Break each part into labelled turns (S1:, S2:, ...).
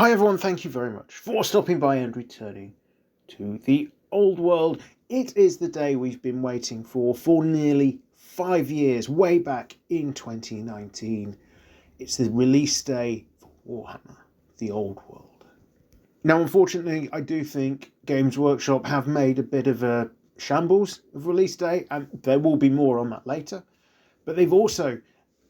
S1: Hi everyone, thank you very much for stopping by and returning to the old world. It is the day we've been waiting for nearly 5 years, way back in 2019. It's the release day for Warhammer, the old world. Now, unfortunately, I do think Games Workshop have made a bit of a shambles of release day, and there will be more on that later. But they've also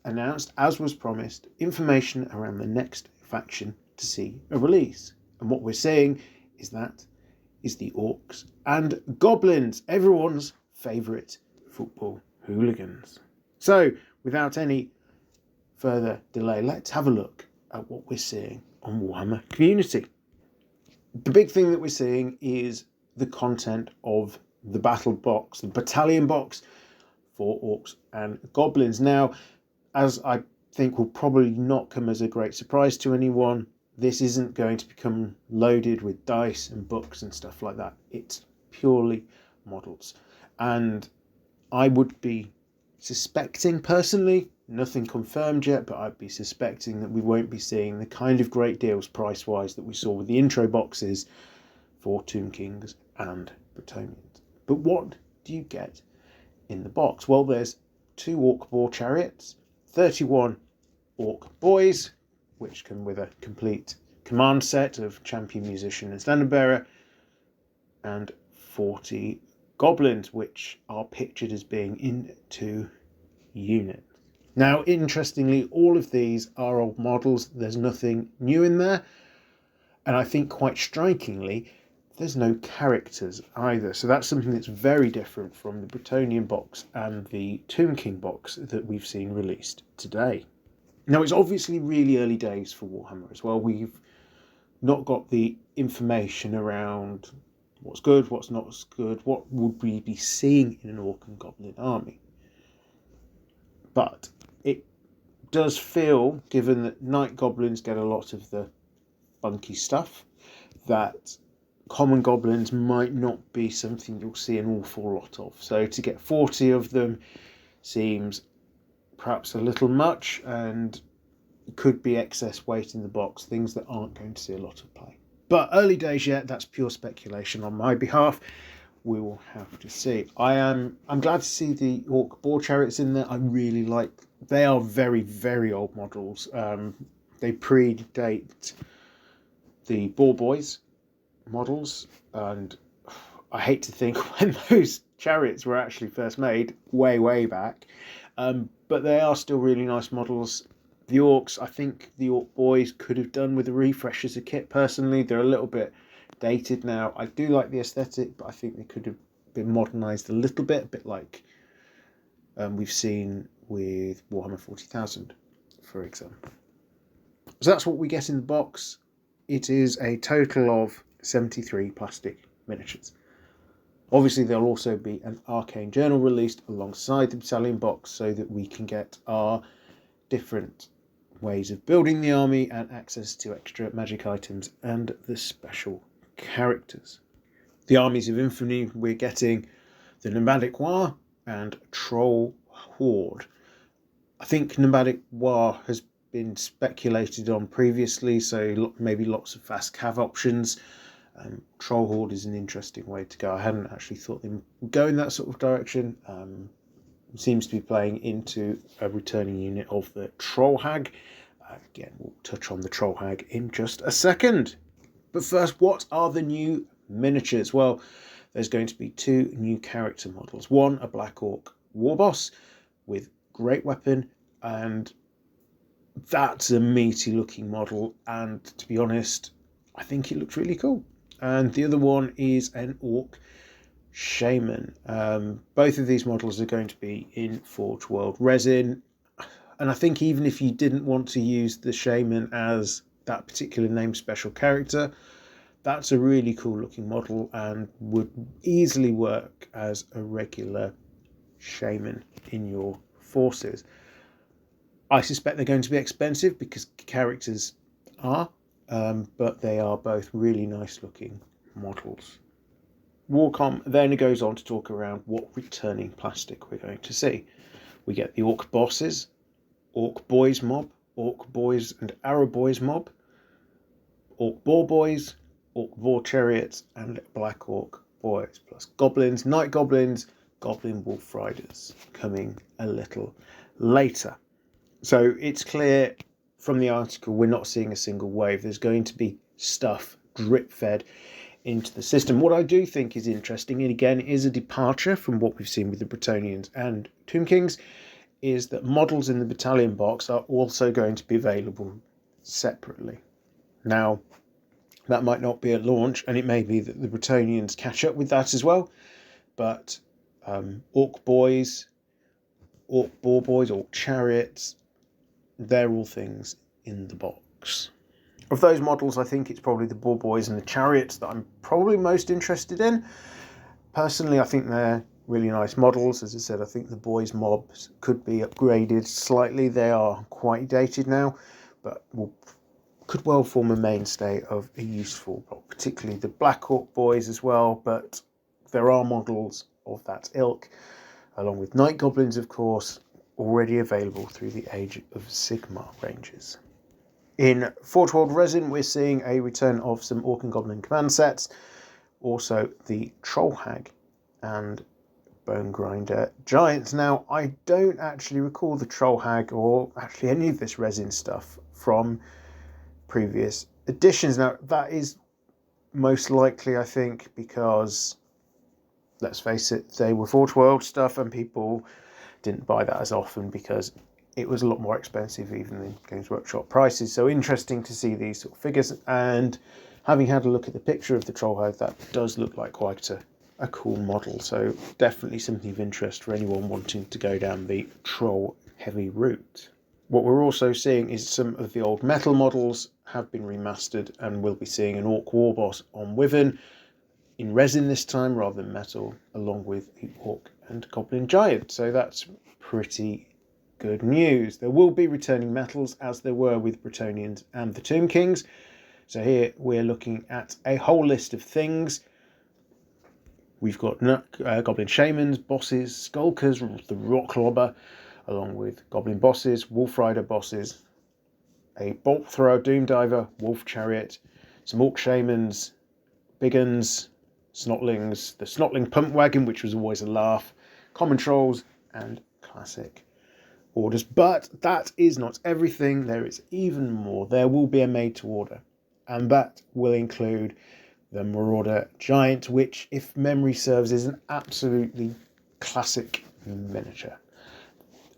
S1: announced, as was promised, information around the next faction to see a release. And what we're seeing is the Orcs and Goblins, everyone's favourite football hooligans. So, without any further delay, let's have a look at what we're seeing on Warhammer Community. The big thing that we're seeing is the content of the battle box, the battalion box for Orcs and Goblins. Now, as I think will probably not come as a great surprise to anyone, this isn't going to become loaded with dice and books and stuff like that. It's purely models. And I would be suspecting, personally, nothing confirmed yet, but I'd be suspecting that we won't be seeing the kind of great deals price-wise that we saw with the intro boxes for Tomb Kings and Bretonnians. But what do you get in the box? Well, there's 2 Orc Boar Chariots, 31 Orc Boys, which come with a complete command set of champion, musician and standard bearer, and 40 goblins, which are pictured as being in 2 units. Now, interestingly, all of these are old models. There's nothing new in there, and I think quite strikingly, there's no characters either. So that's something that's very different from the Bretonnian box and the Tomb King box that we've seen released today. Now, it's obviously really early days for Warhammer as well. We've not got the information around what's good, what's not good, what would we be seeing in an Orc and Goblin army. But it does feel, given that Night Goblins get a lot of the funky stuff, that common goblins might not be something you'll see an awful lot of. So to get 40 of them seems perhaps a little much, and could be excess weight in the box, things that aren't going to see a lot of play. But early days yet, that's pure speculation on my behalf. We will have to see. I'm glad to see the Orc Boar Chariots in there. I really like. They are very, very old models. They predate the Boar Boys models, and I hate to think when those chariots were actually first made, way back. But they are still really nice models. The Orcs, I think the Orc Boys could have done with a refresh as a kit personally. They're a little bit dated now. I do like the aesthetic, but I think they could have been modernised a bit like we've seen with Warhammer 40,000, for example. So that's what we get in the box. It is a total of 73 plastic miniatures. Obviously, there'll also be an arcane journal released alongside the battalion box so that we can get our different ways of building the army and access to extra magic items and the special characters. The armies of infamy, we're getting the Nomadic War and Troll Horde. I think Nomadic War has been speculated on previously, so maybe lots of fast cav options. Troll Horde is an interesting way to go. I hadn't actually thought they would go in that sort of direction. Seems to be playing into a returning unit of the Troll Hag. Again, we'll touch on the Troll Hag in just a second. But first, what are the new miniatures? Well, there's going to be 2 new character models. One, a Black Orc Warboss with great weapon, and that's a meaty looking model, and to be honest, I think it looks really cool. And the other one is an Orc Shaman. Both of these models are going to be in Forge World resin, and I think even if you didn't want to use the Shaman as that particular name special character, that's a really cool looking model and would easily work as a regular Shaman in your forces. I suspect they're going to be expensive because characters are, but they are both really nice looking models. Warcom then goes on to talk around what returning plastic we're going to see. We get the Orc Bosses, Orc Boys mob, Orc Boys and Arrow Boys mob, Orc Boar Boys, Orc Boar Chariots, and Black Orc Boys, plus Goblins, Night Goblins, Goblin Wolf Riders coming a little later. So it's clear from the article we're not seeing a single wave. There's going to be stuff drip fed into the system. What I do think is interesting, and again is a departure from what we've seen with the Bretonnians and Tomb Kings, is that models in the battalion box are also going to be available separately. Now, that might not be at launch, and it may be that the Bretonnians catch up with that as well, but Orc Boys, Orc Boar Boys, Orc Chariots, they're all things in the box. Of those models, I think it's probably the Boar Boys and the Chariots that I'm probably most interested in. Personally, I think they're really nice models. As I said, I think the Boys mobs could be upgraded slightly. They are quite dated now, but could well form a mainstay of a useful block, particularly the Black Orc Boys as well, but there are models of that ilk, along with Night Goblins, of course, already available through the Age of Sigmar ranges. In Forge World Resin, we're seeing a return of some Orc and Goblin command sets, also the Troll Hag and Bone Grinder Giants. Now, I don't actually recall the Troll Hag or actually any of this resin stuff from previous editions. Now, that is most likely, I think, because, let's face it, they were Forge World stuff and people didn't buy that as often because it was a lot more expensive even than Games Workshop prices. So interesting to see these sort of figures, and having had a look at the picture of the Troll Hag, that does look like quite a cool model. So definitely something of interest for anyone wanting to go down the troll heavy route. What we're also seeing is some of the old metal models have been remastered, and we'll be seeing an Orc War Boss on Wyvern in resin this time rather than metal, along with the Orc and Goblin Giant. So that's pretty good news. There will be returning metals, as there were with Bretonnians and the Tomb Kings. So here we're looking at a whole list of things. We've got Goblin Shamans, Bosses, Skulkers, the Rock Lobber, along with Goblin Bosses, Wolf Rider Bosses, a Bolt Thrower Doom Diver, Wolf Chariot, some Orc Shamans, Big Uns, Snotlings, the Snotling Pump Wagon, which was always a laugh, Common Trolls, and Classic Orders. But that is not everything. There is even more. There will be a made to order, and that will include the Marauder Giant, which, if memory serves, is an absolutely classic miniature.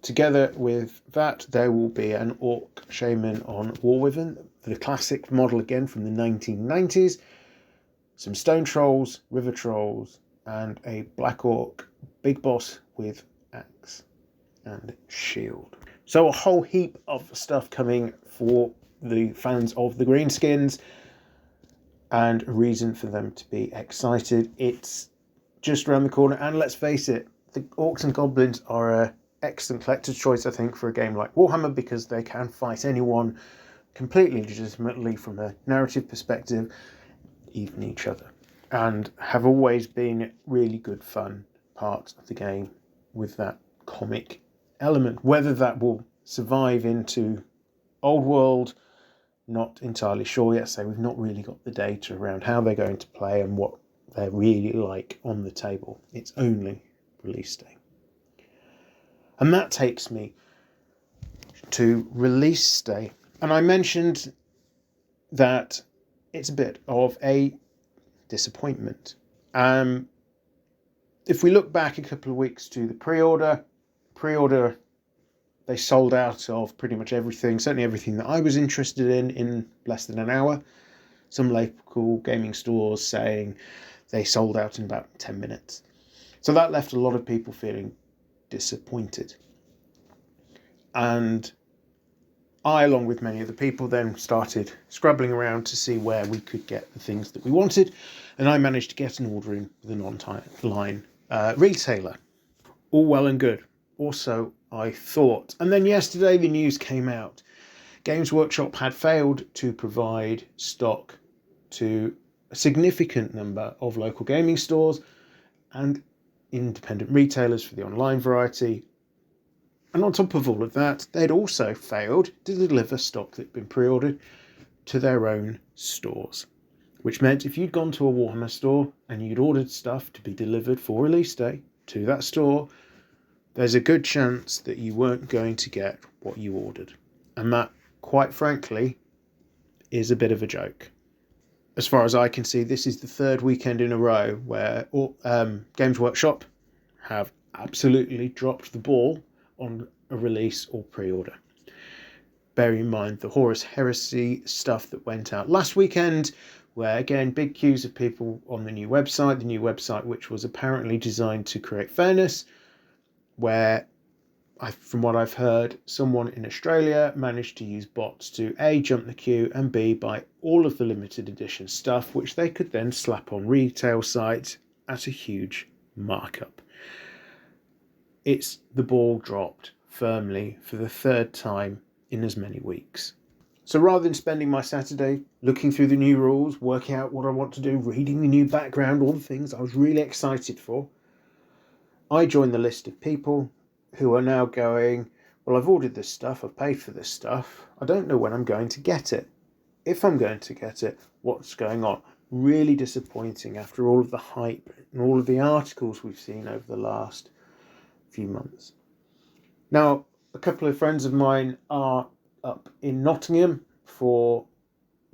S1: Together with that, there will be an Orc Shaman on War Wyvern, the classic model again from the 1990s, some Stone Trolls, River Trolls, and a Black Orc Big Boss with axe and shield. So a whole heap of stuff coming for the fans of the greenskins, and a reason for them to be excited. It's just around the corner, and let's face it, the Orcs and Goblins are an excellent collector's choice, I think, for a game like Warhammer, because they can fight anyone completely legitimately from a narrative perspective, even each other, and have always been really good fun part of the game with that comic element. Whether that will survive into Old World, not entirely sure yet. So we've not really got the data around how they're going to play and what they're really like on the table. It's only release day. And that takes me to release day. And I mentioned that it's a bit of a disappointment. If we look back a couple of weeks to the pre-order, they sold out of pretty much everything, certainly everything that I was interested in less than an hour. Some local gaming stores saying they sold out in about 10 minutes. So that left a lot of people feeling disappointed. And I, along with many other people, then started scrabbling around to see where we could get the things that we wanted. And I managed to get an order in with an online retailer. All well and good. Also, I thought, and then yesterday the news came out. Games Workshop had failed to provide stock to a significant number of local gaming stores and independent retailers for the online variety. And on top of all of that, they'd also failed to deliver stock that had been pre-ordered to their own stores. Which meant if you'd gone to a Warhammer store and you'd ordered stuff to be delivered for release day to that store, there's a good chance that you weren't going to get what you ordered. And that, quite frankly, is a bit of a joke. As far as I can see, this is the third weekend in a row where Games Workshop have absolutely dropped the ball on a release or pre-order. Bear in mind the Horus Heresy stuff that went out last weekend, where again big queues of people on the new website which was apparently designed to create fairness, where from what I've heard, someone in Australia managed to use bots to A, jump the queue, and B, buy all of the limited edition stuff which they could then slap on retail sites at a huge markup. It's the ball dropped firmly for the third time in as many weeks. So rather than spending my Saturday looking through the new rules, working out what I want to do, reading the new background, all the things I was really excited for, I joined the list of people who are now going, well, I've ordered this stuff, I've paid for this stuff, I don't know when I'm going to get it. If I'm going to get it, what's going on? Really disappointing after all of the hype and all of the articles we've seen over the last few months. Now, a couple of friends of mine are up in Nottingham for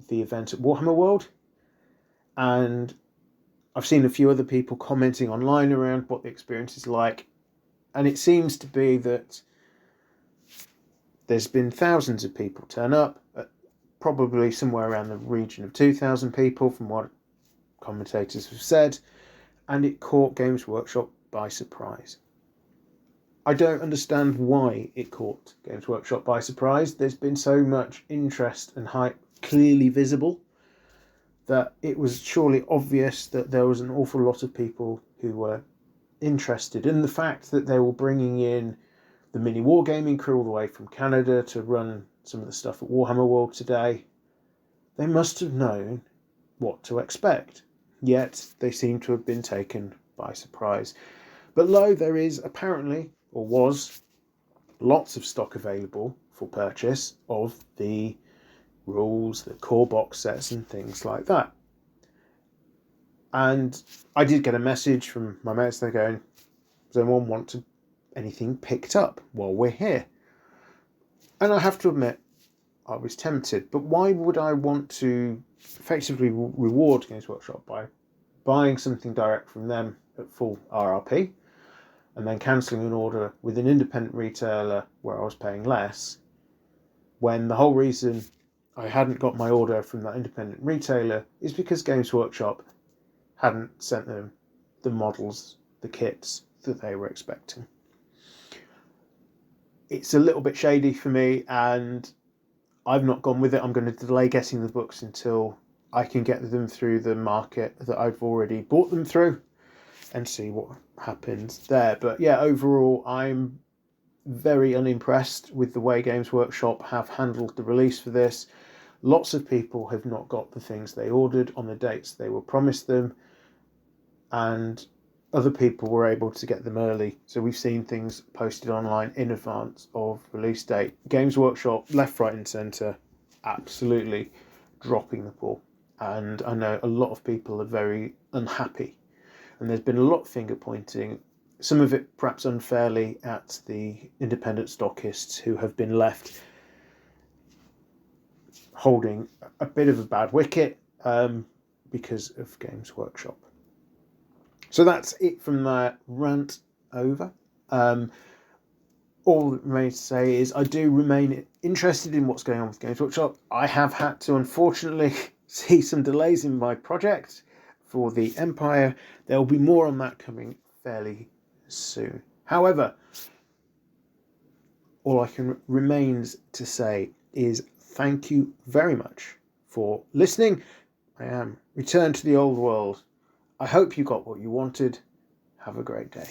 S1: the event at Warhammer World, and I've seen a few other people commenting online around what the experience is like, and it seems to be that there's been thousands of people turn up, probably somewhere around the region of 2,000 people from what commentators have said, and it caught Games Workshop by surprise. I don't understand why it caught Games Workshop by surprise. There's been so much interest and hype clearly visible that it was surely obvious that there was an awful lot of people who were interested. And the fact that they were bringing in the mini wargaming crew all the way from Canada to run some of the stuff at Warhammer World today, they must have known what to expect. Yet they seem to have been taken by surprise. But lo, there is apparently, or was, lots of stock available for purchase of the rules, the core box sets and things like that. And I did get a message from my mates, they're going, does anyone want anything picked up while we're here? And I have to admit, I was tempted, but why would I want to effectively reward Games Workshop by buying something direct from them at full RRP and then cancelling an order with an independent retailer where I was paying less, when the whole reason I hadn't got my order from that independent retailer is because Games Workshop hadn't sent them the models, the kits that they were expecting. It's a little bit shady for me, and I've not gone with it. I'm going to delay getting the books until I can get them through the market that I've already bought them through and see what happens there. But yeah, overall, I'm very unimpressed with the way Games Workshop have handled the release for this. Lots of people have not got the things they ordered on the dates they were promised them, and other people were able to get them early. So we've seen things posted online in advance of release date. Games Workshop, left, right and centre, absolutely dropping the ball. And I know a lot of people are very unhappy. And there's been a lot of finger pointing, some of it perhaps unfairly at the independent stockists who have been left holding a bit of a bad wicket because of Games Workshop. So that's it from that rant over. All that remains to say is I do remain interested in what's going on with Games Workshop. I have had to unfortunately see some delays in my project for the Empire. There will be more on that coming fairly soon. However, all I can remains to say is thank you very much for listening. I am returned to the old world. I hope you got what you wanted. Have a great day.